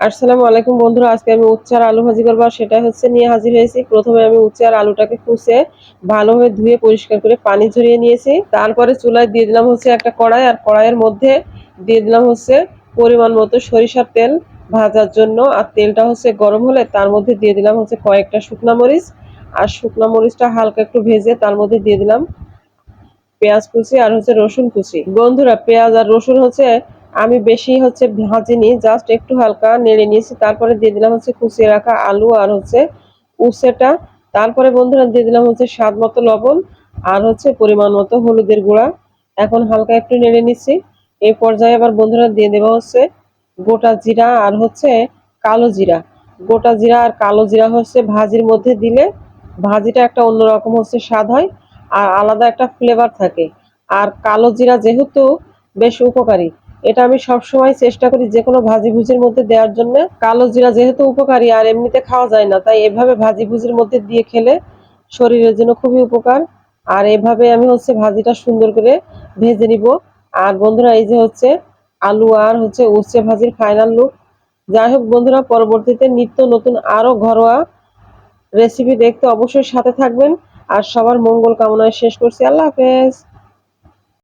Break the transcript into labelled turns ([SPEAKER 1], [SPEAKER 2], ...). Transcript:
[SPEAKER 1] আসসালামু আলাইকুম বন্ধুরা, আজকে আমি উচ্ছে আর আলু ভাজি করবো। আর সেটা হচ্ছে নিয়ে হাজির হয়েছি। প্রথমে আমি উচ্ছে আর আলুটাকে কুচে ভালোভাবে ধুয়ে পরিষ্কার করে পানি ঝরিয়ে নিয়েছি। তারপরে চুলায় দিয়ে দিলাম হচ্ছে একটা কড়াই, আর কড়াইয়ের মধ্যে দিয়ে দিলাম হচ্ছে পরিমাণ মতো সরিষার তেল ভাজার জন্য। আর তেলটা হচ্ছে গরম হলে তার মধ্যে দিয়ে দিলাম হচ্ছে কয়েকটা শুকনা মরিচ। আর শুকনা মরিচটা হালকা একটু ভেজে তার মধ্যে দিয়ে দিলাম পেঁয়াজ কুচি আর হচ্ছে রসুন কুচি। বন্ধুরা, পেঁয়াজ আর রসুন হচ্ছে আমি বেশি হচ্ছে ভাজিনি, জাস্ট একটু হালকা নেড়ে নিয়েছি। তারপরে দিয়ে দিলাম হচ্ছে কুচিয়ে রাখা আলু আর হচ্ছে উচ্ছেটা। তারপরে বন্ধুরা দিয়ে দিলাম হচ্ছে স্বাদ মতো লবণ আর হচ্ছে পরিমাণ মতো হলুদের গুঁড়া। এখন হালকা একটু নেড়ে নিচ্ছি। এই পর্যায়ে আবার বন্ধুরা দিয়ে দেবো হচ্ছে গোটা জিরা আর হচ্ছে কালো জিরা। গোটা জিরা আর কালো জিরা হচ্ছে ভাজির মধ্যে দিলে ভাজিটা একটা অন্যরকম হচ্ছে স্বাদ হয়, আর আলাদা একটা ফ্লেভার থাকে। আর কালো জিরা যেহেতু বেশ উপকারী, এটা আমি সবসময় চেষ্টা করি যে কোনো ভাজি ভুজির মধ্যে দেওয়ার জন্য। কালো জিরা যেহেতু উপকারী আর এমনিতে খাওয়া যায় না, তাই এভাবে ভাজি ভুজির মধ্যে দিয়ে খেলে শরীরের জন্য খুবই উপকার। আর এভাবে আমি হচ্ছে ভাজিটা সুন্দর করে ভেজে নিব। আর বন্ধুরা, এই যে হচ্ছে আলু আর হচ্ছে উচ্ছে ভাজির ফাইনাল লুক। যাই হোক বন্ধুরা, পরবর্তীতে নিত্য নতুন আরো ঘরোয়া রেসিপি দেখতে অবশ্যই সাথে থাকবেন। আর সবার মঙ্গল কামনায় শেষ করছি। আল্লাহ হাফেজ।